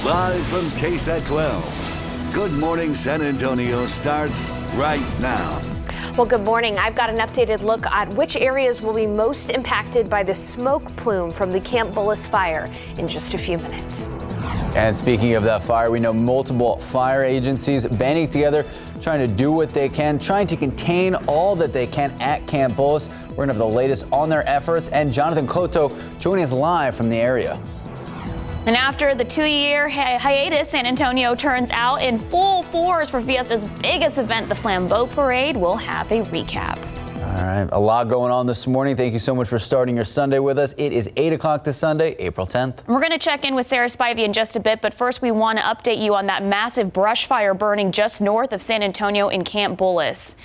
Live from KSAT 12. Good Morning San Antonio starts right now. Well, good morning. I've got an updated look at which areas will be most impacted by the smoke plume from the Camp Bullis fire in just a few minutes. And speaking of that fire, we know multiple fire agencies banding together, trying to do what they can, trying to contain all that they can at Camp Bullis. We're going to have the latest on their efforts, and Jonathan Cotto joining us live from the area. And after the 2-year hiatus, San Antonio turns out in full force for Fiesta's biggest event, the Flambeau Parade. We'll have a recap. All right, a lot going on this morning. Thank you so much for starting your Sunday with us. It is 8 o'clock this Sunday, April 10th. We're going to check in with Sarah Spivey in just a bit, but first we want to update you on that massive brush fire burning just north of San Antonio in Camp Bullis.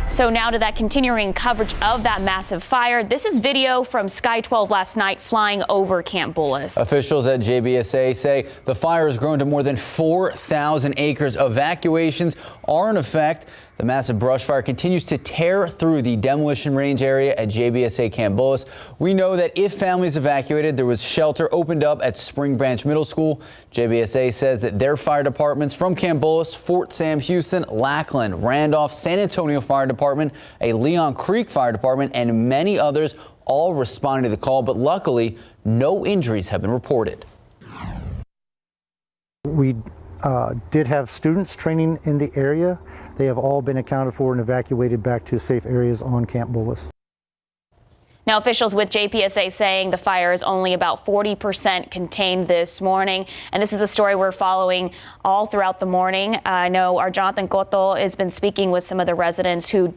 So now to that continuing coverage of that massive fire. This is video from Sky 12 last night flying over Camp Bullis. Officials at GMSA say the fire has grown to more than 4,000 acres. Evacuations are in effect. The massive brush fire continues to tear through the demolition range area at GMSA Camp Bullis. We know that if families evacuated, there was shelter opened up at Spring Branch Middle School. GMSA says that their fire departments from Camp Bullis, Fort Sam Houston, Lackland, Randolph, San Antonio Fire Department, a Leon Creek Fire Department, and many others all responded to the call. But luckily, no injuries have been reported. We did have students training in the area. They have all been accounted for and evacuated back to safe areas on Camp Bullis. Now, officials with JPSA saying the fire is only about 40% contained this morning. And this is a story we're following all throughout the morning. I know our Jonathan Cotto has been speaking with some of the residents who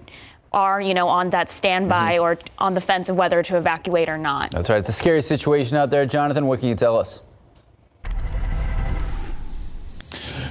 are, on that standby or on the fence of whether to evacuate or not. That's right. It's a scary situation out there. Jonathan, what can you tell us?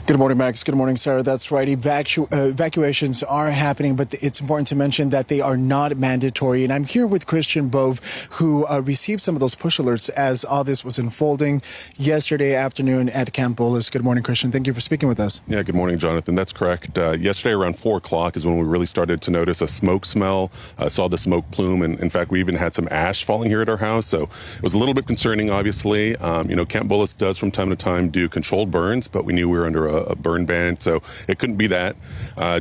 Good morning, Max. Good morning, Sarah. That's right. Evacuations are happening, but it's important to mention that they are not mandatory. And I'm here with Christian Bove, who received some of those push alerts as all this was unfolding yesterday afternoon at Camp Bullis. Good morning, Christian. Thank you for speaking with us. Yeah, good morning, Jonathan. That's correct. Yesterday around 4 o'clock is when we really started to notice a smoke smell, saw the smoke plume, and in fact, we even had some ash falling here at our house. So it was a little bit concerning, obviously. Camp Bullis does from time to time do controlled burns, but we knew we were under a burn ban, so it couldn't be that.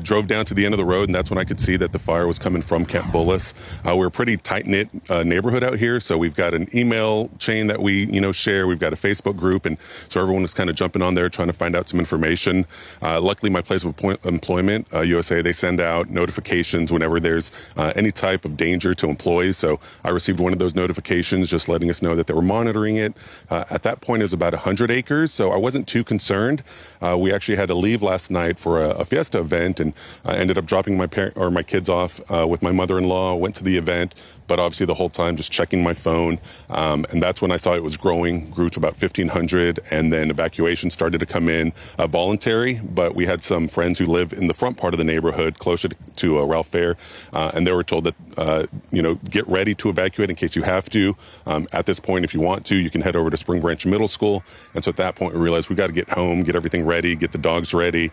Drove down to the end of the road, and that's when I could see that the fire was coming from Camp Bullis. We're a pretty tight-knit neighborhood out here, so we've got an email chain that we share. We've got a Facebook group, and so everyone was kind of jumping on there trying to find out some information. Luckily, my place of employment, USA, they send out notifications whenever there's any type of danger to employees. So I received one of those notifications just letting us know that they were monitoring it. At that point, it was about 100 acres, so I wasn't too concerned. We actually had to leave last night for a Fiesta event, and I ended up dropping my kids off with my mother-in-law, went to the event, but obviously the whole time just checking my phone. And that's when I saw it was growing, grew to about 1,500, and then evacuation started to come in voluntary. But we had some friends who live in the front part of the neighborhood, closer to Ralph Fair, and they were told that, get ready to evacuate in case you have to. At this point, if you want to, you can head over to Spring Branch Middle School. And so at that point, we realized we got to get home, get everything ready, get the dogs ready,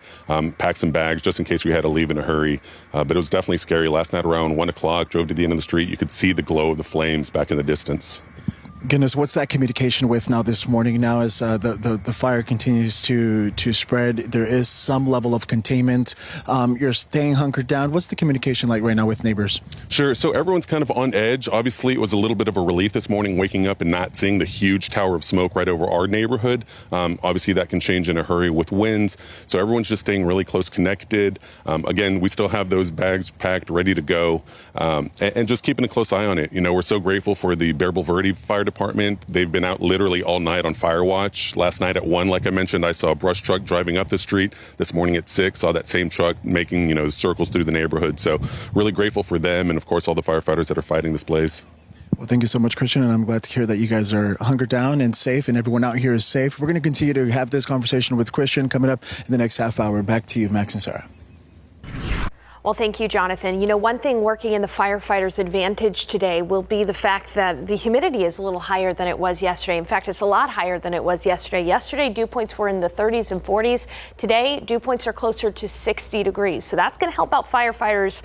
pack some bags just in case we had to leave in a hurry. But it was definitely scary. Last night around 1 o'clock, drove to the end of the street. You could see the glow of the flames back in the distance. Goodness, what's that communication with now this morning? Now as the fire continues to spread, there is some level of containment. You're staying hunkered down. What's the communication like right now with neighbors? Sure. So everyone's kind of on edge. Obviously, it was a little bit of a relief this morning waking up and not seeing the huge tower of smoke right over our neighborhood. Obviously, that can change in a hurry with winds. So everyone's just staying really close connected. Again, we still have those bags packed, ready to go, and just keeping a close eye on it. We're so grateful for the Bearable Verde Fire Department. They've been out literally all night on fire watch. Last night at 1, like I mentioned, I saw a brush truck driving up the street. This morning at 6, saw that same truck making, circles through the neighborhood. So really grateful for them and, of course, all the firefighters that are fighting this blaze. Well, thank you so much, Christian, and I'm glad to hear that you guys are hunkered down and safe, and everyone out here is safe. We're going to continue to have this conversation with Christian coming up in the next half hour. Back to you, Max and Sarah. Well, thank you, Jonathan. You know, one thing working in the firefighters' advantage today will be the fact that the humidity is a little higher than it was yesterday. In fact, it's a lot higher than it was yesterday. Yesterday, dew points were in the 30s and 40s. Today, dew points are closer to 60 degrees. So that's going to help out firefighters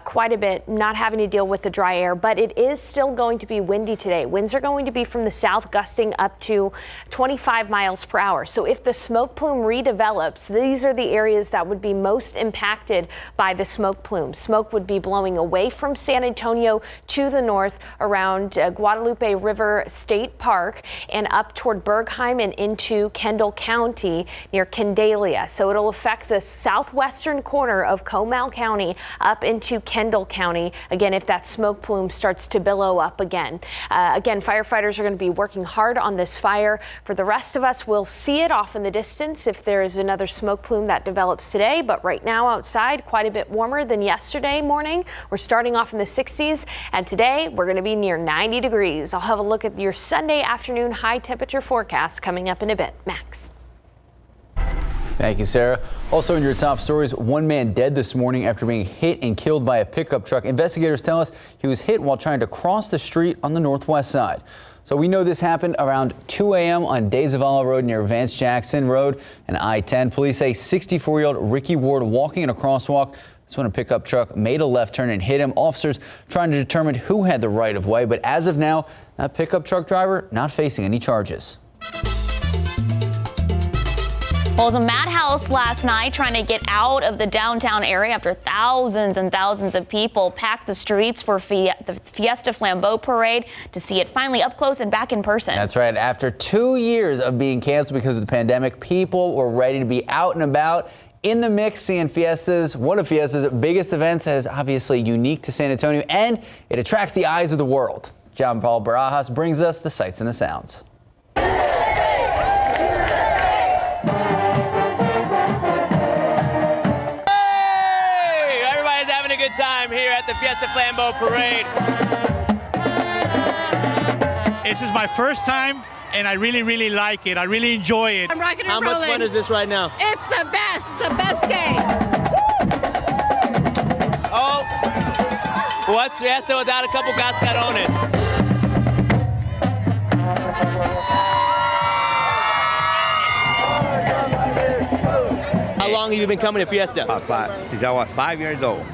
quite a bit, not having to deal with the dry air. But it is still going to be windy today. Winds are going to be from the south, gusting up to 25 miles per hour. So if the smoke plume redevelops, these are the areas that would be most impacted by the smoke plume. Smoke would be blowing away from San Antonio to the north around Guadalupe River State Park and up toward Bergheim and into Kendall County near Kendalia. So it'll affect the southwestern corner of Comal County up into Kendall County. Again, if that smoke plume starts to billow up again. Again, firefighters are going to be working hard on this fire. For the rest of us, we'll see it off in the distance if there is another smoke plume that develops today. But right now outside, quite a bit warmer than yesterday morning. We're starting off in the 60s, and today we're going to be near 90 degrees. I'll have a look at your Sunday afternoon high temperature forecast coming up in a bit. Max. Thank you, Sarah. Also in your top stories, one man dead this morning after being hit and killed by a pickup truck. Investigators tell us he was hit while trying to cross the street on the northwest side. So we know this happened around 2 a.m. on De Zavala Road near Vance Jackson Road and I-10. Police say 64-year-old Ricky Ward walking in a crosswalk. That's when a pickup truck made a left turn and hit him. Officers trying to determine who had the right of way. But as of now, that pickup truck driver not facing any charges. Well, it was a madhouse last night trying to get out of the downtown area after thousands and thousands of people packed the streets for the Fiesta Flambeau parade to see it finally up close and back in person. That's right. After 2 years of being canceled because of the pandemic, people were ready to be out and about in the mix, seeing Fiesta's, one of Fiesta's biggest events that is obviously unique to San Antonio, and it attracts the eyes of the world. John Paul Barajas brings us the sights and the sounds. Time here at the Fiesta Flambeau parade. This is my first time and I really like it. I really enjoy it. I'm rocking and How rolling. much fun is this right now? It's the best. It's the best day. Oh, what's Fiesta without a couple cascarones? How long have you been coming to Fiesta? About 5, since I was 5 years old.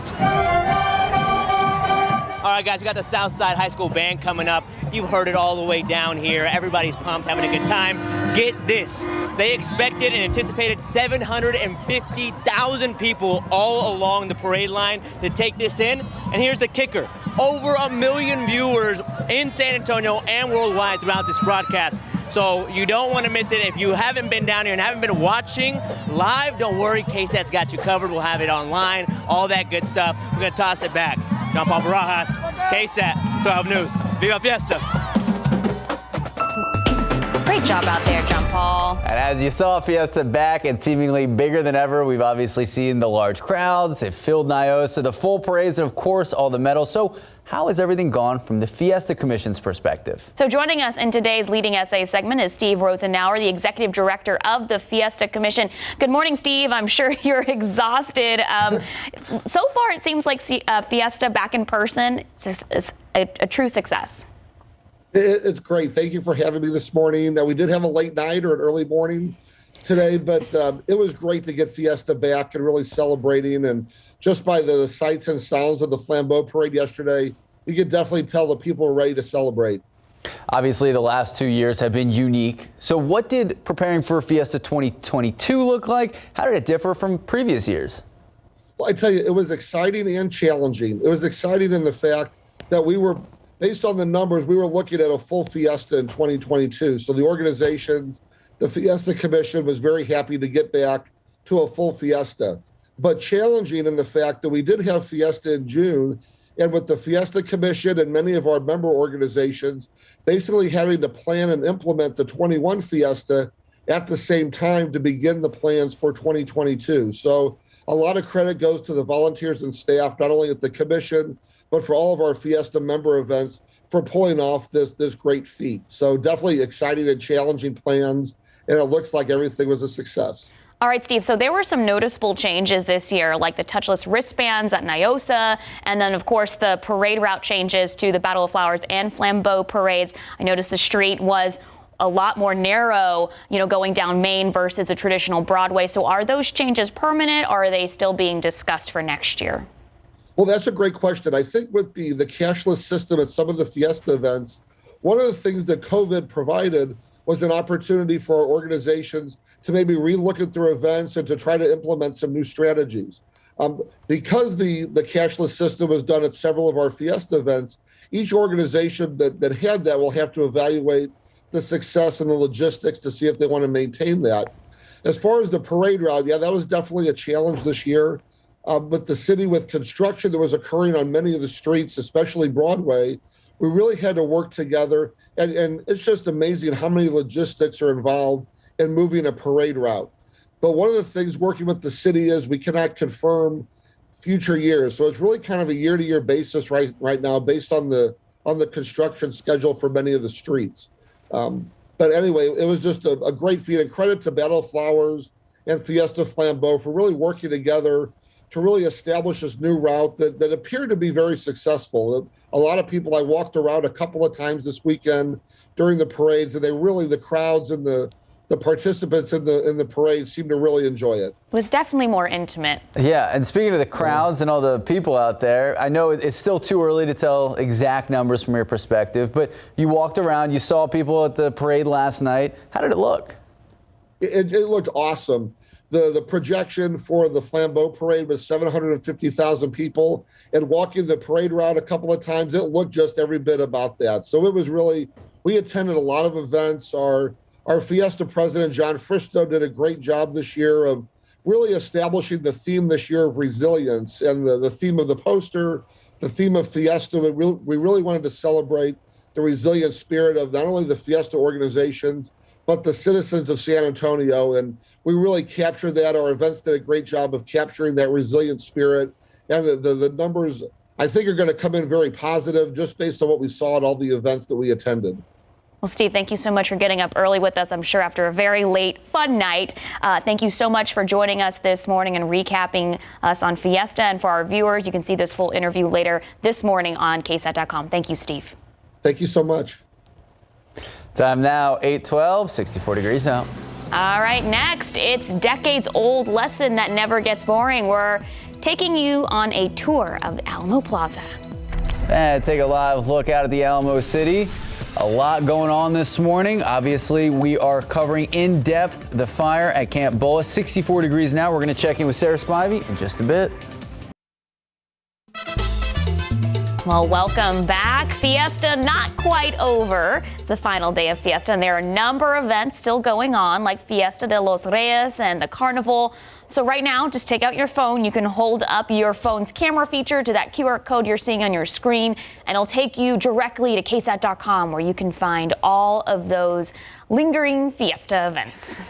All right, guys, we got the Southside High School Band coming up. You've heard it all the way down here. Everybody's pumped, having a good time. Get this. They expected and anticipated 750,000 people all along the parade line to take this in. And here's the kicker. Over 1 million viewers in San Antonio and worldwide throughout this broadcast. So you don't want to miss it. If you haven't been down here and haven't been watching live, don't worry. KSAT's got you covered. We'll have it online, all that good stuff. We're going to toss it back. John Paul Barajas, KSAT 12 News. Viva Fiesta. Great job out there, John Paul. And as you saw Fiesta back and seemingly bigger than ever, we've obviously seen the large crowds. They've filled Niosa, the full parades, and of course, all the medals. So how has everything gone from the Fiesta Commission's perspective? So joining us in today's Leading SA segment is Steve Rosenauer, the Executive Director of the Fiesta Commission. Good morning, Steve. I'm sure you're exhausted. So far, it seems like Fiesta back in person is a true success. It's great. Thank you for having me this morning. We did have a late night or an early morning today, but it was great to get Fiesta back and really celebrating. And just by the sights and sounds of the Flambeau parade yesterday, you could definitely tell the people are ready to celebrate. Obviously, the last 2 years have been unique. So what did preparing for Fiesta 2022 look like? How did it differ from previous years? Well, I tell you, it was exciting and challenging. It was exciting in the fact that we were, based on the numbers, we were looking at a full Fiesta in 2022. So the organizations, the Fiesta Commission was very happy to get back to a full Fiesta, but challenging in the fact that we did have Fiesta in June, and with the Fiesta Commission and many of our member organizations basically having to plan and implement the 21 Fiesta at the same time to begin the plans for 2022. So a lot of credit goes to the volunteers and staff, not only at the commission, but for all of our Fiesta member events for pulling off this great feat. So definitely exciting and challenging plans, and it looks like everything was a success. All right, Steve, so there were some noticeable changes this year, like the touchless wristbands at Nyosa, and then, of course, the parade route changes to the Battle of Flowers and Flambeau parades. I noticed the street was a lot more narrow, going down Main versus a traditional Broadway. So are those changes permanent, or are they still being discussed for next year? Well, that's a great question. I think with the cashless system at some of the Fiesta events, one of the things that COVID provided was an opportunity for our organizations to maybe relook at their events and to try to implement some new strategies. Because the cashless system was done at several of our Fiesta events, each organization that had that will have to evaluate the success and the logistics to see if they want to maintain that. As far as the parade route, yeah, that was definitely a challenge this year. With the city, with construction that was occurring on many of the streets, especially Broadway, we really had to work together. And it's just amazing how many logistics are involved in moving a parade route. But one of the things working with the city is we cannot confirm future years. So it's really kind of a year-to-year basis right now based on the construction schedule for many of the streets. But anyway, it was just a great feat, and credit to Battle of Flowers and Fiesta Flambeau for really working together to really establish this new route that appeared to be very successful. A lot of people, I walked around a couple of times this weekend during the parades, and the crowds and the participants in the parade seemed to really enjoy it. It was definitely more intimate. Yeah, and speaking of the crowds and all the people out there, I know it's still too early to tell exact numbers from your perspective, but you walked around, you saw people at the parade last night. How did it look? It looked awesome. The projection for the Flambeau parade was 750,000 people, and walking the parade route a couple of times, it looked just every bit about that. So it was really, we attended a lot of events. Our Fiesta president, John Fristo, did a great job this year of really establishing the theme this year of resilience, and the theme of the poster, the theme of Fiesta. We really wanted to celebrate the resilient spirit of not only the Fiesta organizations, but the citizens of San Antonio. And we really captured that. Our events did a great job of capturing that resilient spirit. And the numbers, I think, are going to come in very positive just based on what we saw at all the events that we attended. Well, Steve, thank you so much for getting up early with us, I'm sure after a very late, fun night. Thank you so much for joining us this morning and recapping us on Fiesta. And for our viewers, you can see this full interview later this morning on KSAT.com. Thank you, Steve. Thank you so much. Time now, 8:12, 64 degrees out. All right, next, it's decades-old lesson that never gets boring. We're taking you on a tour of the Alamo Plaza. And take a live look out at the Alamo City. A lot going on this morning. Obviously, we are covering in depth the fire at Camp Bullis. 64 degrees now. We're going to check in with Sarah Spivey in just a bit. Well, welcome back. Fiesta not quite over. It's the final day of Fiesta, and there are a number of events still going on, like Fiesta de los Reyes and the Carnival. So right now, just take out your phone. You can hold up your phone's camera feature to that QR code you're seeing on your screen, and it'll take you directly to KSAT.com, where you can find all of those lingering Fiesta events.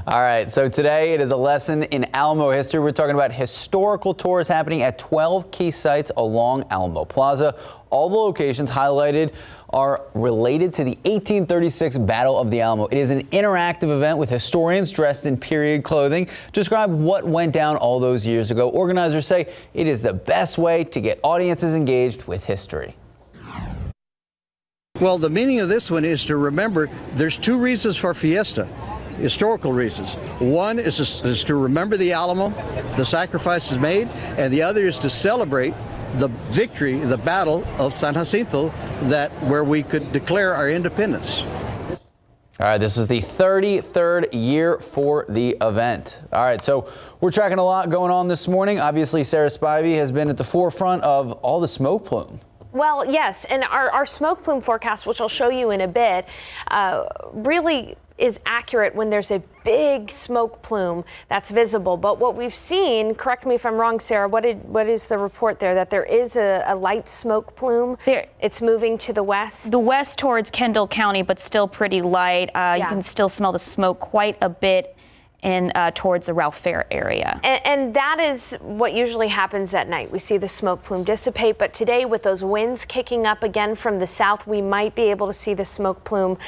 All right, so today it is a lesson in Alamo history. We're talking about historical tours happening at 12 key sites along Alamo Plaza. All the locations highlighted are related to the 1836 Battle of the Alamo. It is an interactive event with historians dressed in period clothing. Describe what went down all those years ago. Organizers say it is the best way to get audiences engaged with history. Well, the meaning of this one is to remember there's two reasons for Fiesta. Historical reasons. One is to remember the Alamo, the sacrifices made, and the other is to celebrate the victory, the Battle of San Jacinto, where we could declare our independence. All right, this was the 33rd year for the event. All right, so we're tracking a lot going on this morning. Obviously, Sarah Spivey has been at the forefront of all the smoke plume. Well, yes, and our smoke plume forecast, which I'll show you in a bit, really is accurate when there's a big smoke plume that's visible. But what we've seen, correct me if I'm wrong, Sarah, what is the report there? That there is a light smoke plume. It's moving to the west? The west towards Kendall County, but still pretty light. You can still smell the smoke quite a bit in towards the Ralph Fair area. And that is what usually happens at night. We see the smoke plume dissipate, but today with those winds kicking up again from the south, we might be able to see the smoke plume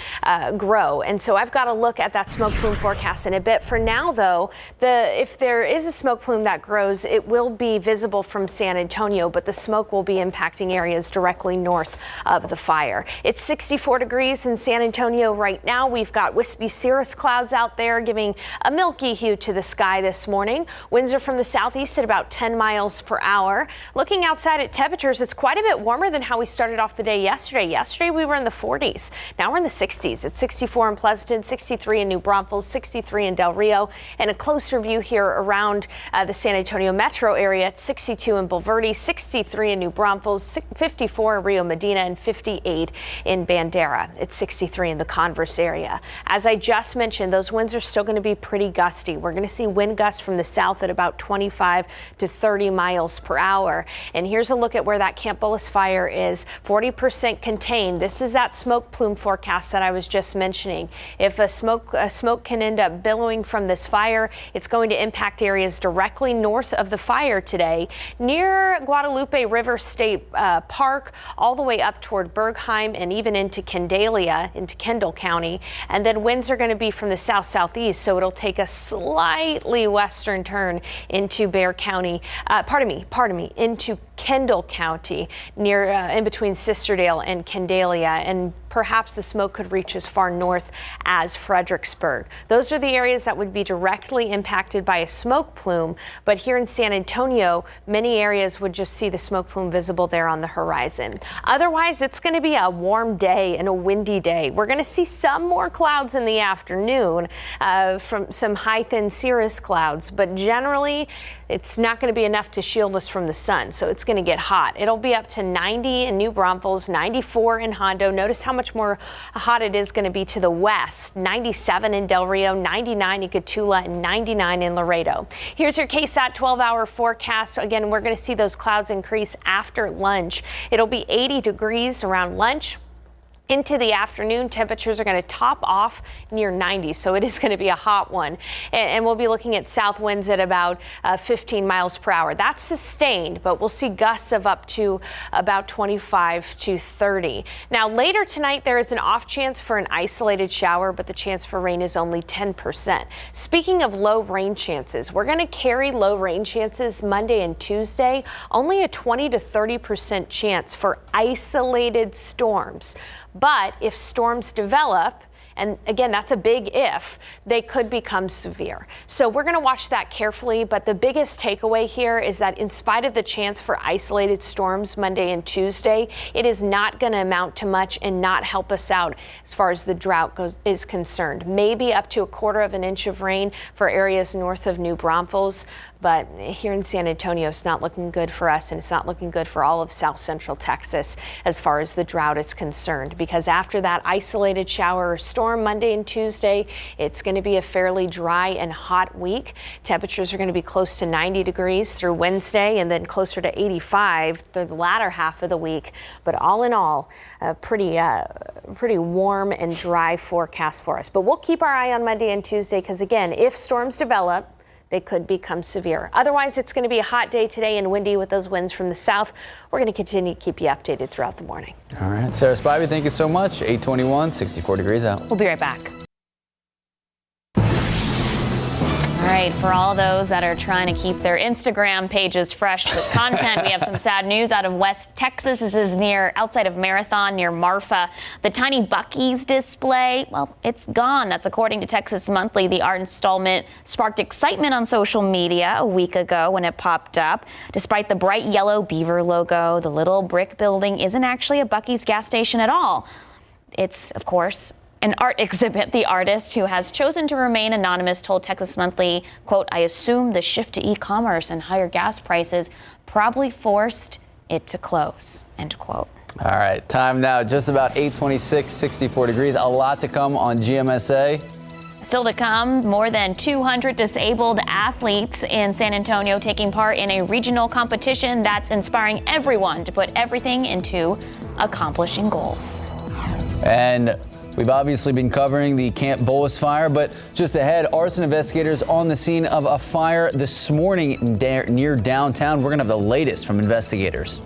grow. And so I've got to look at that smoke plume forecast in a bit. For now, though, if there is a smoke plume that grows, it will be visible from San Antonio, but the smoke will be impacting areas directly north of the fire. It's 64 degrees in San Antonio right now. We've got wispy cirrus clouds out there giving a milky hue to the sky this morning. Winds are from the southeast at about 10 miles per hour. Looking outside at temperatures, it's quite a bit warmer than how we started off the day yesterday. Yesterday we were in the 40s. Now we're in the 60s. It's 64 in Pleasanton, 63 in New Braunfels, 63 in Del Rio, and a closer view here around the San Antonio metro area. It's 62 in Bulverde, 63 in New Braunfels, 54 in Rio Medina, and 58 in Bandera. It's 63 in the Converse area. As I just mentioned, those winds are still going to be pretty gusty. We're going to see wind gusts from the south at about 25 to 30 miles per hour. And here's a look at where that Camp Bullis fire is. 40% contained. This is that smoke plume forecast that I was just mentioning. If a smoke can end up billowing from this fire, it's going to impact areas directly north of the fire today, near Guadalupe River State Park, all the way up toward Bergheim and even into Kendalia, into Kendall County. And then winds are going to be from the south-southeast, so it'll take a slightly western turn into Bexar County, into Kendall County, near in between Sisterdale and Kendalia, and perhaps the smoke could reach as far north as Fredericksburg. Those are the areas that would be directly impacted by a smoke plume, but here in San Antonio, many areas would just see the smoke plume visible there on the horizon. Otherwise, it's going to be a warm day and a windy day. We're going to see some more clouds in the afternoon from some high thin cirrus clouds, but generally it's not going to be enough to shield us from the sun, so it's going to get hot. It'll be up to 90 in New Braunfels, 94 in Hondo. Notice how much more hot it is going to be to the west. 97 in Del Rio, 99 in Cotulla, and 99 in Laredo. Here's your KSAT 12-hour forecast. Again, we're going to see those clouds increase after lunch. It'll be 80 degrees around lunch. Into the afternoon, temperatures are going to top off near 90, so it is going to be a hot one. And we'll be looking at south winds at about 15 miles per hour. That's sustained, but we'll see gusts of up to about 25 to 30. Now, later tonight, there is an off chance for an isolated shower, but the chance for rain is only 10%. Speaking of low rain chances, we're going to carry low rain chances Monday and Tuesday, only a 20 to 30% chance for isolated storms. But if storms develop, and again, that's a big if, they could become severe. So we're going to watch that carefully. But the biggest takeaway here is that in spite of the chance for isolated storms Monday and Tuesday, it is not going to amount to much and not help us out as far as the drought is concerned. Maybe up to 1/4 of an inch of rain for areas north of New Braunfels. But here in San Antonio, it's not looking good for us, and it's not looking good for all of South Central Texas as far as the drought is concerned, because after that isolated shower or storm Monday and Tuesday, it's going to be a fairly dry and hot week. Temperatures are going to be close to 90 degrees through Wednesday, and then closer to 85 through the latter half of the week. But all in all, a pretty warm and dry forecast for us. But we'll keep our eye on Monday and Tuesday, because again, if storms develop, they could become severe. Otherwise, it's going to be a hot day today and windy with those winds from the south. We're going to continue to keep you updated throughout the morning. All right, Sarah Spivey, thank you so much. 8:21, 64 degrees out. We'll be right back. All right, for all those that are trying to keep their Instagram pages fresh with content, we have some sad news out of West Texas. This is outside of Marathon, near Marfa. The tiny Bucky's display, well, it's gone. That's according to Texas Monthly. The art installment sparked excitement on social media a week ago when it popped up. Despite the bright yellow beaver logo, the little brick building isn't actually a Bucky's gas station at all. It's, of course, an art exhibit. The artist, who has chosen to remain anonymous, told Texas Monthly, quote, "I assume the shift to e-commerce and higher gas prices probably forced it to close," end quote. All right, time now, just about 8:26, 64 degrees. A lot to come on GMSA. Still to come, more than 200 disabled athletes in San Antonio taking part in a regional competition that's inspiring everyone to put everything into accomplishing goals. And We've obviously been covering the Camp Bullis fire, but just ahead, arson investigators on the scene of a fire this morning near downtown. We're going to have the latest from investigators.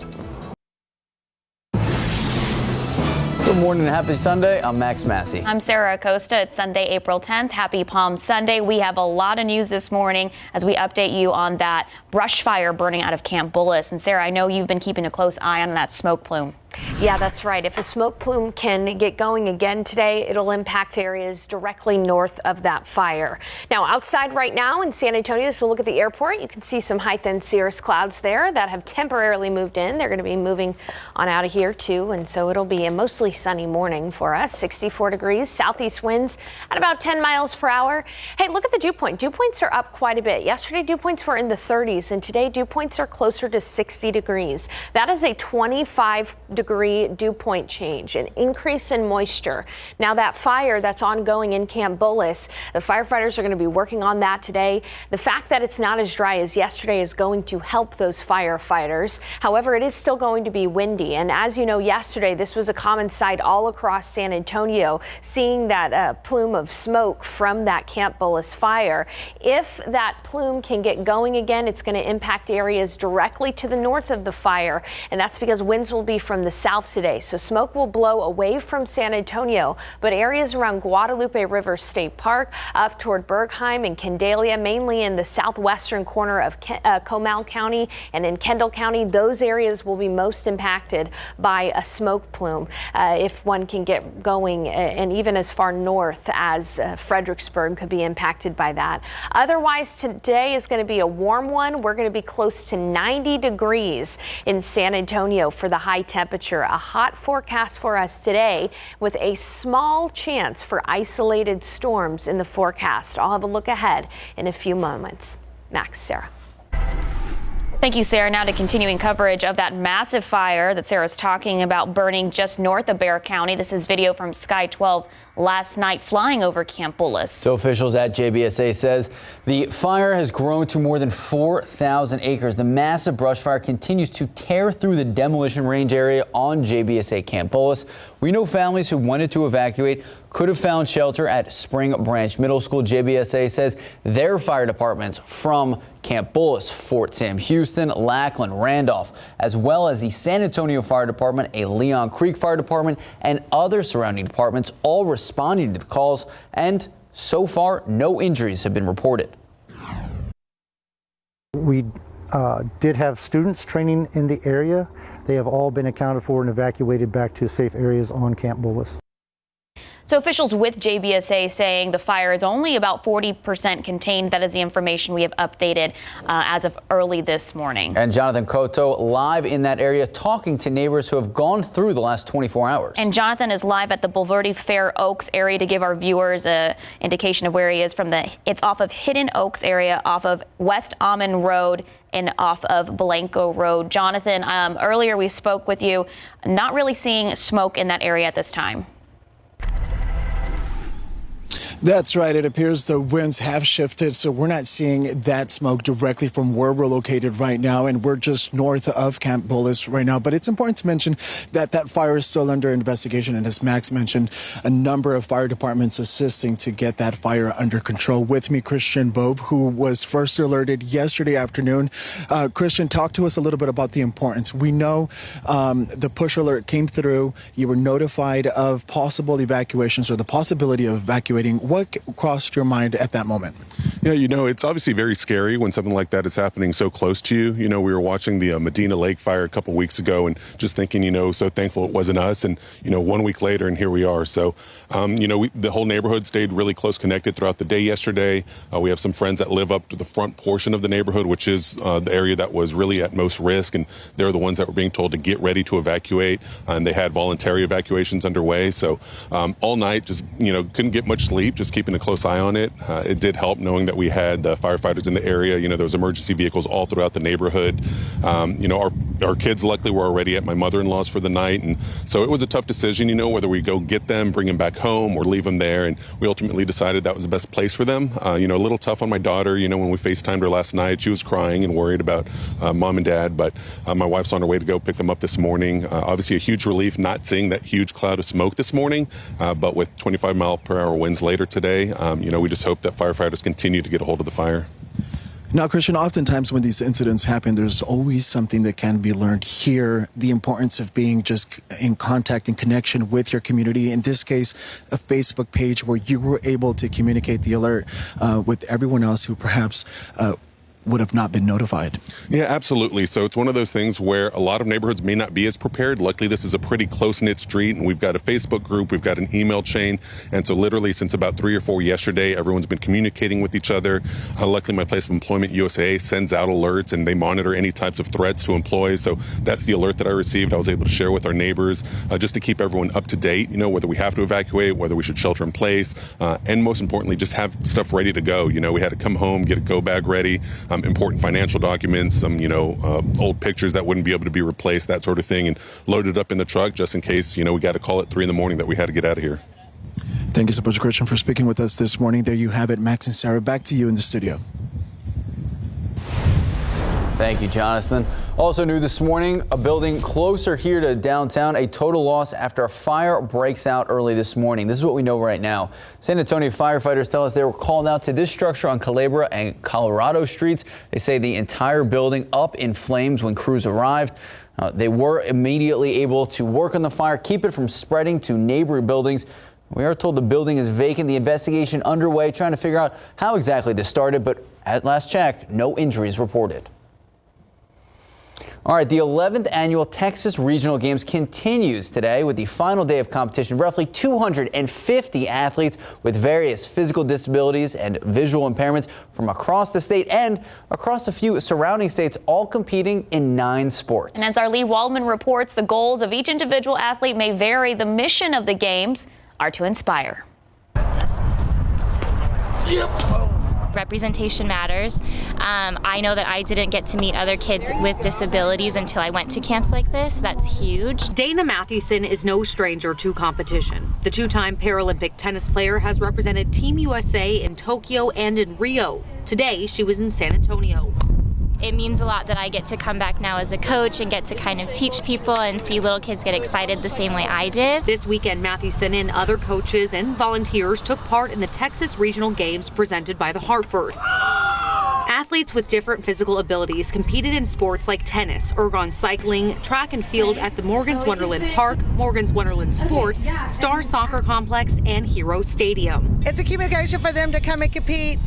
Good morning and happy Sunday. I'm Max Massey. I'm Sarah Acosta. It's Sunday, April 10th. Happy Palm Sunday. We have a lot of news this morning as we update you on that brush fire burning out of Camp Bullis. And Sarah, I know you've been keeping a close eye on that smoke plume. Yeah, that's right. If a smoke plume can get going again today, it'll impact areas directly north of that fire. Now, outside right now in San Antonio, so look at the airport. You can see some high-thin cirrus clouds there that have temporarily moved in. They're going to be moving on out of here, too. And so it'll be a mostly sunny morning for us. 64 degrees, southeast winds at about 10 miles per hour. Hey, look at the dew point. Dew points are up quite a bit. Yesterday, dew points were in the 30s, and today, dew points are closer to 60 degrees. That is a 25-degree dew point change, an increase in moisture. Now that fire that's ongoing in Camp Bullis, the firefighters are going to be working on that today. The fact that it's not as dry as yesterday is going to help those firefighters. However, it is still going to be windy. And as you know, yesterday, this was a common sight all across San Antonio, seeing that plume of smoke from that Camp Bullis fire. If that plume can get going again, it's going to impact areas directly to the north of the fire. And that's because winds will be from the south today. So smoke will blow away from San Antonio, but areas around Guadalupe River State Park, up toward Bergheim and Candelia, mainly in the southwestern corner of Comal County and in Kendall County, those areas will be most impacted by a smoke plume if one can get going, and even as far north as Fredericksburg could be impacted by that. Otherwise, today is going to be a warm one. We're going to be close to 90 degrees in San Antonio for the high temperature. A hot forecast for us today with a small chance for isolated storms in the forecast. I'll have a look ahead in a few moments. Max, Sarah. Thank you, Sarah. Now to continuing coverage of that massive fire that Sarah's talking about burning just north of Bexar County. This is video from Sky 12 last night flying over Camp Bullis. So officials at JBSA says the fire has grown to more than 4,000 acres. The massive brush fire continues to tear through the demolition range area on JBSA Camp Bullis. We know families who wanted to evacuate could have found shelter at Spring Branch Middle School. JBSA says their fire departments from Camp Bullis, Fort Sam Houston, Lackland, Randolph, as well as the San Antonio Fire Department, a Leon Creek Fire Department, and other surrounding departments all responding to the calls, and so far no injuries have been reported. We did have students training in the area. They have all been accounted for and evacuated back to safe areas on Camp Bullis. So officials with JBSA saying the fire is only about 40% contained. That is the information we have updated as of early this morning. And Jonathan Cotto live in that area talking to neighbors who have gone through the last 24 hours. And Jonathan is live at the Bulverde Fair Oaks area to give our viewers an indication of where he is from. It's off of Hidden Oaks area, off of West Almond Road and off of Blanco Road. Jonathan, earlier we spoke with you, not really seeing smoke in that area at this time. That's right. It appears the winds have shifted, so we're not seeing that smoke directly from where we're located right now, and we're just north of Camp Bullis right now. But it's important to mention that that fire is still under investigation, and as Max mentioned, a number of fire departments assisting to get that fire under control. With me, Christian Bove, who was first alerted yesterday afternoon. Christian, talk to us a little bit about the importance. We know the push alert came through. You were notified of possible evacuations or the possibility of evacuating. What crossed your mind at that moment? Yeah, it's obviously very scary when something like that is happening so close to you. We were watching the Medina Lake fire a couple weeks ago and just thinking, so thankful it wasn't us. And, 1 week later, and here we are. So, the whole neighborhood stayed really close connected throughout the day yesterday. We have some friends that live up to the front portion of the neighborhood, which is the area that was really at most risk. And they're the ones that were being told to get ready to evacuate. And they had voluntary evacuations underway. So all night, just, couldn't get much sleep, just keeping a close eye on it. It did help knowing that we had the firefighters in the area. There was emergency vehicles all throughout the neighborhood. Our kids luckily were already at my mother-in-law's for the night, and so it was a tough decision, whether we go get them, bring them back home, or leave them there. And we ultimately decided that was the best place for them. A little tough on my daughter. When we FaceTimed her last night, she was crying and worried about mom and dad, but my wife's on her way to go pick them up this morning. Obviously a huge relief not seeing that huge cloud of smoke this morning, but with 25-mile-per-hour winds later today, we just hope that firefighters continue to get a hold of the fire. Now, Christian, oftentimes when these incidents happen, there's always something that can be learned here. The importance of being just in contact and connection with your community. In this case, a Facebook page where you were able to communicate the alert with everyone else who perhaps would have not been notified. Yeah, absolutely. So it's one of those things where a lot of neighborhoods may not be as prepared. Luckily, this is a pretty close-knit street, and we've got a Facebook group, we've got an email chain, and so literally since about 3 or 4 yesterday, everyone's been communicating with each other. Luckily, my place of employment, USA, sends out alerts, and they monitor any types of threats to employees. So that's the alert that I received. I was able to share with our neighbors just to keep everyone up to date, whether we have to evacuate, whether we should shelter in place, and most importantly, just have stuff ready to go. We had to come home, get a go bag ready, important financial documents, some, old pictures that wouldn't be able to be replaced, that sort of thing, and load it up in the truck just in case, we got a call at 3 a.m. that we had to get out of here. Thank you so much, Christian, for speaking with us this morning. There you have it. Max and Sarah, back to you in the studio. Thank you, Jonathan. Also new this morning, a building closer here to downtown, a total loss after a fire breaks out early this morning. This is what we know right now. San Antonio firefighters tell us they were called out to this structure on Culebra and Colorado streets. They say the entire building up in flames when crews arrived. They were immediately able to work on the fire, keep it from spreading to neighboring buildings. We are told the building is vacant. The investigation underway, trying to figure out how exactly this started, but at last check, no injuries reported. All right, the 11th annual Texas Regional Games continues today with the final day of competition. Roughly 250 athletes with various physical disabilities and visual impairments from across the state and across a few surrounding states, all competing in 9 sports. And as our Lee Waldman reports, the goals of each individual athlete may vary. The mission of the games are to inspire. Representation matters. I know that I didn't get to meet other kids with disabilities until I went to camps like this. That's huge. Dana Mathewson is no stranger to competition. The 2-time Paralympic tennis player has represented Team USA in Tokyo and in Rio. Today, she was in San Antonio. It means a lot that I get to come back now as a coach and get to kind of teach people and see little kids get excited the same way I did. This weekend, Mathewson and other coaches and volunteers took part in the Texas Regional Games presented by the Hartford. Athletes with different physical abilities competed in sports like tennis, ergon cycling, track and field at the Morgan's Wonderland Park, Morgan's Wonderland Sport, Star Soccer Complex, and Hero Stadium. It's a communication for them to come and compete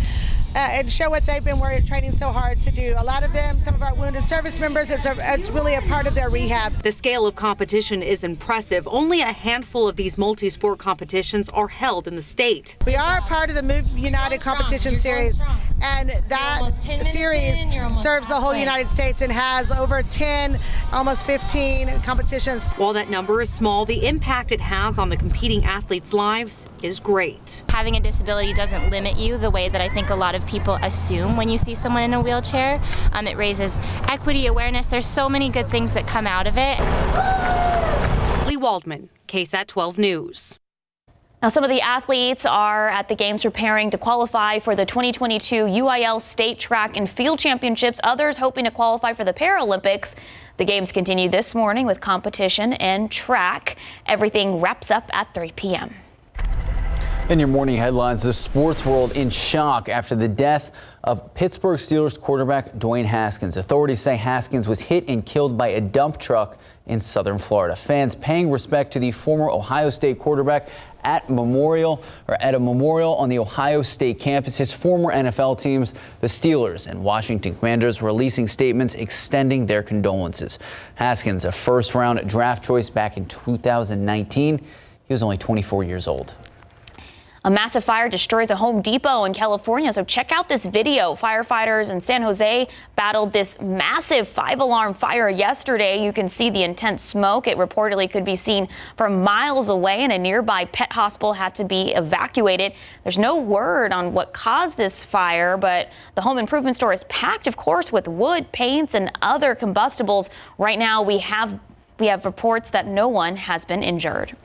and show what they've been training so hard to do. A lot of them, some of our wounded service members, it's really a part of their rehab. The scale of competition is impressive. Only a handful of these multi-sport competitions are held in the state. We are a part of the Move United competition series, and that series serves the whole United States and has over 10, almost 15 competitions. While that number is small, the impact it has on the competing athletes' lives is great. Having a disability doesn't limit you the way that I think a lot of people assume when you see someone in a wheelchair. It raises equity, awareness. There's so many good things that come out of it. Lee Waldman, KSAT 12 News. Now, some of the athletes are at the games preparing to qualify for the 2022 UIL State Track and Field Championships. Others hoping to qualify for the Paralympics. The games continue this morning with competition and track. Everything wraps up at 3 p.m. In your morning headlines, the sports world in shock after the death of Pittsburgh Steelers quarterback Dwayne Haskins. Authorities say Haskins was hit and killed by a dump truck in southern Florida. Fans paying respect to the former Ohio State quarterback at a memorial on the Ohio State campus. His former NFL teams, the Steelers and Washington Commanders, releasing statements extending their condolences. Haskins, a first-round draft choice back in 2019. He was only 24 years old. A massive fire destroys a Home Depot in California. So check out this video. Firefighters in San Jose battled this massive 5-alarm fire yesterday. You can see the intense smoke. It reportedly could be seen from miles away, and a nearby pet hospital had to be evacuated. There's no word on what caused this fire, but the home improvement store is packed, of course, with wood, paints, and other combustibles. Right now, we have reports that no one has been injured.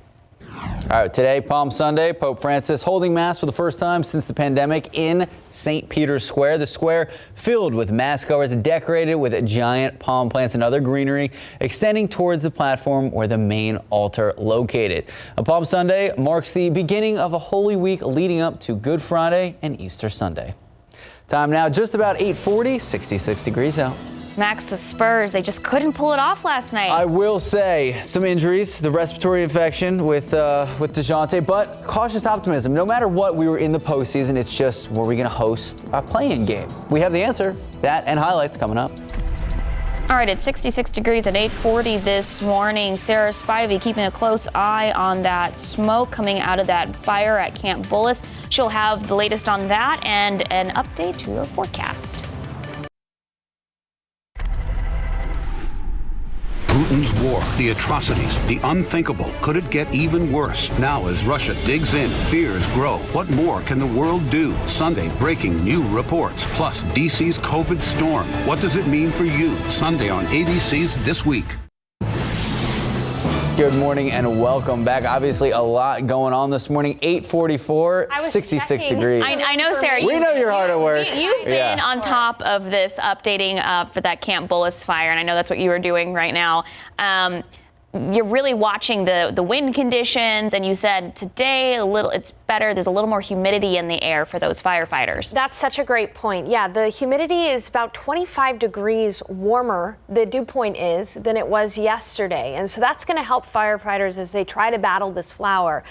All right, today, Palm Sunday, Pope Francis holding Mass for the first time since the pandemic in St. Peter's Square. The square filled with Mass goers, decorated with giant palm plants and other greenery, extending towards the platform where the main altar located. Palm Sunday marks the beginning of a Holy Week leading up to Good Friday and Easter Sunday. Time now, just about 8:40, 66 degrees out. Max, the Spurs, they just couldn't pull it off last night. I will say some injuries, the respiratory infection with DeJounte, but cautious optimism. No matter what, we were in the postseason. It's just, were we going to host a play-in game? We have the answer. That and highlights coming up. All right, it's 66 degrees at 8:40 this morning. Sarah Spivey keeping a close eye on that smoke coming out of that fire at Camp Bullis. She'll have the latest on that and an update to your forecast. Putin's war, the atrocities, the unthinkable. Could it get even worse? Now as Russia digs in, fears grow. What more can the world do? Sunday, breaking new reports. Plus, DC's COVID storm. What does it mean for you? Sunday on ABC's This Week. Good morning and welcome back. Obviously, a lot going on this morning. 8:44, 66 degrees. I know, Sarah. We know you're hard at work. You've been on top of this, updating for that Camp Bullis fire, and I know that's what you are doing right now. You're really watching the wind conditions, and you said today it's better. There's a little more humidity in the air for those firefighters. That's such a great point. Yeah, the humidity is about 25 degrees warmer, the dew point is, than it was yesterday. And so that's going to help firefighters as they try to battle this fire.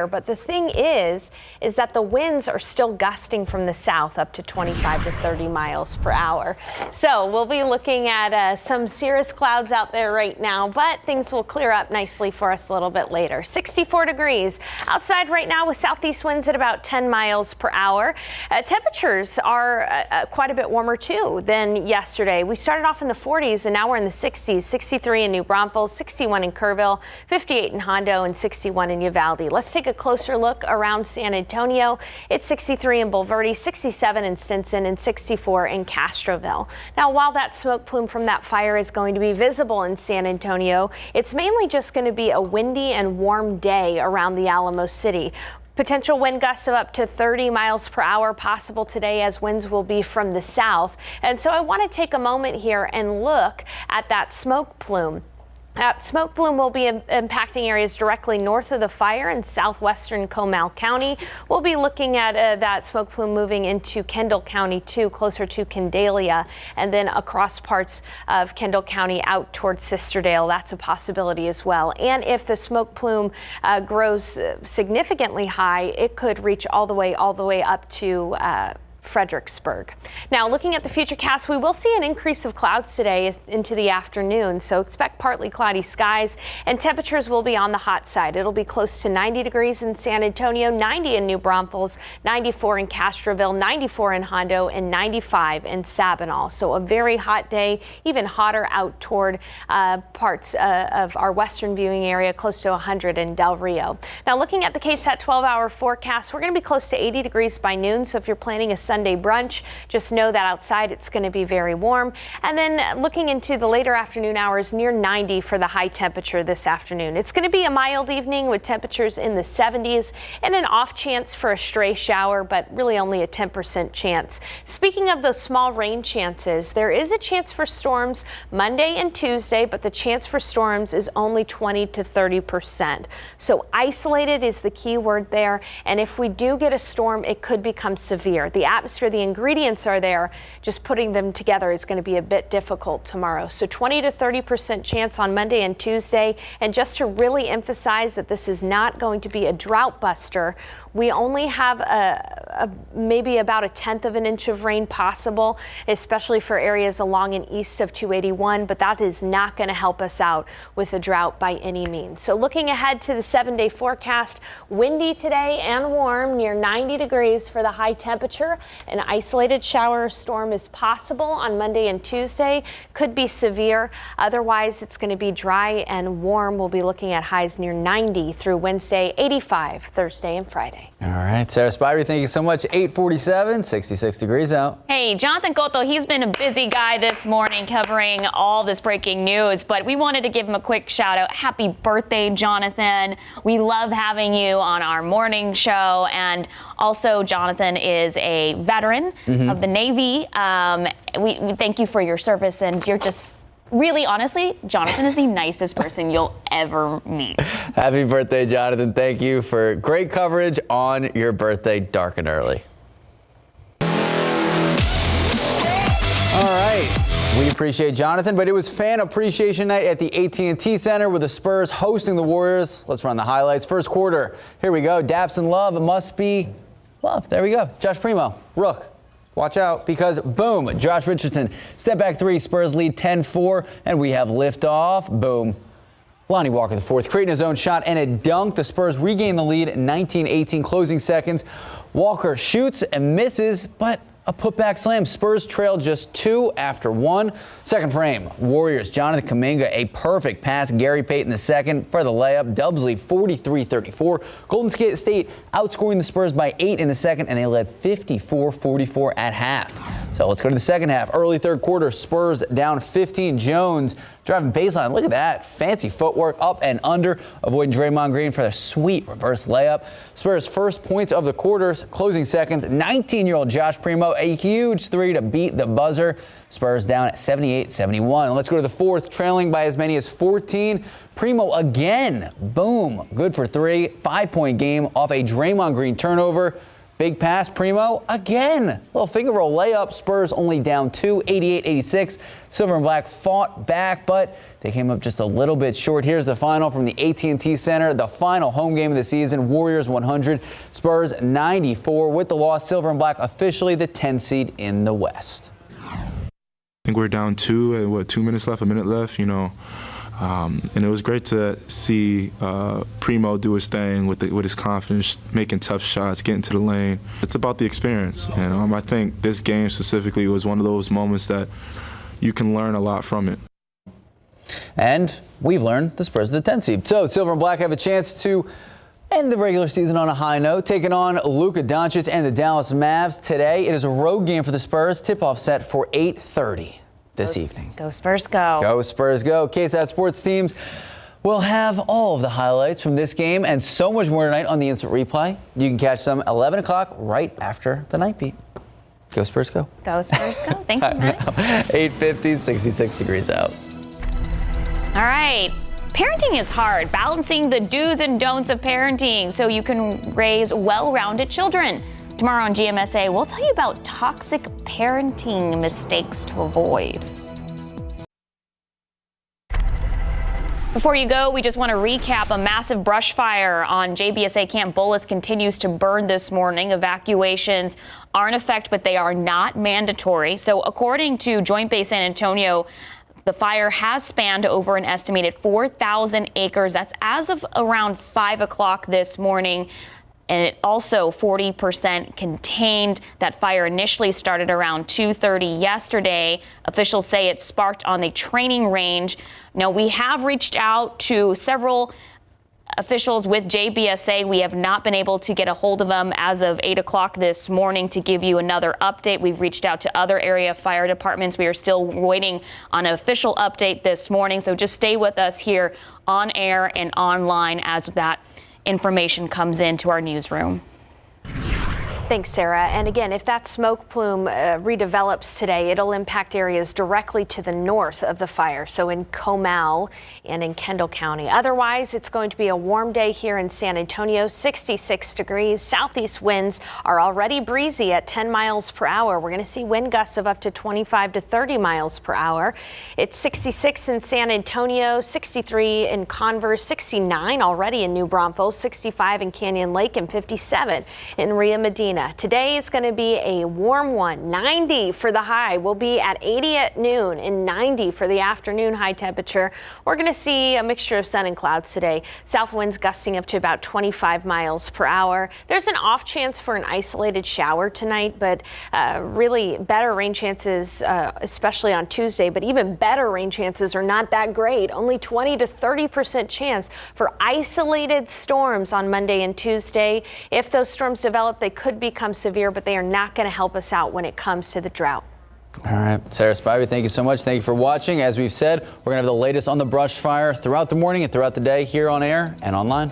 But the thing is that the winds are still gusting from the south up to 25 to 30 miles per hour. So we'll be looking at some cirrus clouds out there right now, but things will clear up nicely for us a little bit later. 64 degrees outside right now with southeast winds at about 10 miles per hour. Temperatures are quite a bit warmer too than yesterday. We started off in the 40s and now we're in the 60s. 63 in New Braunfels, 61 in Kerrville, 58 in Hondo, and 61 in Uvalde. Let's take a closer look around San Antonio. It's 63 in Bulverde, 67 in Stinson, and 64 in Castroville. Now, while that smoke plume from that fire is going to be visible in San Antonio, it's mainly just going to be a windy and warm day around the Alamo City. Potential wind gusts of up to 30 miles per hour possible today, as winds will be from the south. And so I want to take a moment here and look at that smoke plume. That smoke plume will be impacting areas directly north of the fire in southwestern Comal County. We'll be looking at that smoke plume moving into Kendall County too, closer to Candalia, and then across parts of Kendall County out towards Sisterdale. That's a possibility as well. And if the smoke plume grows significantly high, it could reach all the way up to Fredericksburg. Now, looking at the futurecast, we will see an increase of clouds today into the afternoon, so expect partly cloudy skies, and temperatures will be on the hot side. It'll be close to 90 degrees in San Antonio, 90 in New Braunfels, 94 in Castroville, 94 in Hondo, and 95 in Sabinal. So a very hot day, even hotter out toward parts of our western viewing area, close to 100 in Del Rio. Now, looking at the KSAT 12-hour forecast, we're going to be close to 80 degrees by noon, so if you're planning a Sunday brunch, just know that outside it's going to be very warm. And then looking into the later afternoon hours, near 90 for the high temperature this afternoon. It's going to be a mild evening with temperatures in the 70s and an off chance for a stray shower, but really only a 10% chance. Speaking of those small rain chances, there is a chance for storms Monday and Tuesday, but the chance for storms is only 20 to 30%. So isolated is the key word there. And if we do get a storm, it could become severe. The atmosphere, the ingredients are there. Just putting them together is going to be a bit difficult tomorrow. So 20 to 30% chance on Monday and Tuesday. And just to really emphasize that this is not going to be a drought buster, we only have maybe about 1/10 of an inch of rain possible, especially for areas along and east of 281, but that is not going to help us out with a drought by any means. So looking ahead to the 7-day forecast, windy today and warm, near 90 degrees for the high temperature. An isolated shower or storm is possible on Monday and Tuesday, could be severe. Otherwise, it's going to be dry and warm. We'll be looking at highs near 90 through Wednesday, 85 Thursday and Friday. All right, Sarah Spivey, thank you so much. 8:47, 66 degrees out. Hey, Jonathan Cotto, he's been a busy guy this morning covering all this breaking news, but we wanted to give him a quick shout out. Happy birthday, Jonathan. We love having you on our morning show. And also, Jonathan is a veteran of the Navy. We thank you for your service, and you're just really, honestly, Jonathan is the nicest person you'll ever meet. Happy birthday, Jonathan. Thank you for great coverage on your birthday, dark and early. All right. We appreciate Jonathan, but it was Fan Appreciation Night at the AT&T Center with the Spurs hosting the Warriors. Let's run the highlights. First quarter. Here we go. Daps and Love must be love. There we go. Josh Primo, Rook. Watch out because, boom, Josh Richardson, step back three, Spurs lead 10-4, and we have liftoff. Boom. Lonnie Walker, the fourth, creating his own shot and a dunk. The Spurs regain the lead in 19-18 closing seconds. Walker shoots and misses, but a putback slam. Spurs trail just 2 after 1. Second frame, Warriors, Jonathan Kuminga, a perfect pass. Gary Payton the second for the layup. Dubs lead 43-34. Golden State outscoring the Spurs by 8 in the second, and they led 54-44 at half. So let's go to the second half. Early third quarter, Spurs down 15. Jones driving baseline. Look at that. Fancy footwork up and under, avoiding Draymond Green for the sweet reverse layup. Spurs first points of the quarters, closing seconds. 19-year-old Josh Primo, a huge three to beat the buzzer. Spurs down at 78-71. Let's go to the fourth, trailing by as many as 14. Primo again. Boom. Good for three. 5-point game off a Draymond Green turnover. Big pass, Primo, again. Little finger roll layup. Spurs only down 2, 88-86. Silver and Black fought back, but they came up just a little bit short. Here's the final from the AT&T Center, the final home game of the season. Warriors 100, Spurs 94. With the loss, Silver and Black officially the 10 seed in the West. I think we're down 2 and 2 minutes left, a minute left, and it was great to see Primo do his thing with his confidence, making tough shots, getting to the lane. It's about the experience, and I think this game specifically was one of those moments that you can learn a lot from it. And we've learned the Spurs are the 10 seed. So Silver and Black have a chance to end the regular season on a high note, taking on Luka Doncic and the Dallas Mavs today. It is a road game for the Spurs. Tip-off set for 8:30. This evening. Go Spurs, go. Go Spurs, go. KSAT Sports teams will have all of the highlights from this game and so much more tonight on the instant replay. You can catch them 11 o'clock right after the night beat. Go Spurs, go. Go Spurs, go. Thank you, Matt. 8:50, 66 degrees out. All right. Parenting is hard, balancing the do's and don'ts of parenting so you can raise well-rounded children. Tomorrow on GMSA, we'll tell you about toxic parenting mistakes to avoid. Before you go, we just want to recap a massive brush fire on JBSA Camp Bullis continues to burn this morning. Evacuations are in effect, but they are not mandatory. So according to Joint Base San Antonio, the fire has spanned over an estimated 4,000 acres. That's as of around 5 o'clock this morning. And it also 40% contained. That fire initially started around 2:30 yesterday. Officials say it sparked on the training range. Now, we have reached out to several officials with JBSA. We have not been able to get a hold of them as of 8 o'clock this morning to give you another update. We've reached out to other area fire departments. We are still waiting on an official update this morning. So just stay with us here on air and online as that information comes into our newsroom. Thanks, Sarah. And again, if that smoke plume redevelops today, it'll impact areas directly to the north of the fire, so in Comal and in Kendall County. Otherwise, it's going to be a warm day here in San Antonio, 66 degrees. Southeast winds are already breezy at 10 miles per hour. We're going to see wind gusts of up to 25 to 30 miles per hour. It's 66 in San Antonio, 63 in Converse, 69 already in New Braunfels, 65 in Canyon Lake, and 57 in Rio Medina. Today is going to be a warm one. 90 for the high. We'll be at 80 at noon and 90 for the afternoon high temperature. We're going to see a mixture of sun and clouds today. South winds gusting up to about 25 miles per hour. There's an off chance for an isolated shower tonight, but really better rain chances, especially on Tuesday. But even better rain chances are not that great. Only 20 to 30% chance for isolated storms on Monday and Tuesday. If those storms develop, they could become severe, but they are not going to help us out when it comes to the drought. All right, Sarah Spivey, thank you so much. Thank you for watching. As we've said, we're going to have the latest on the brush fire throughout the morning and throughout the day here on air and online.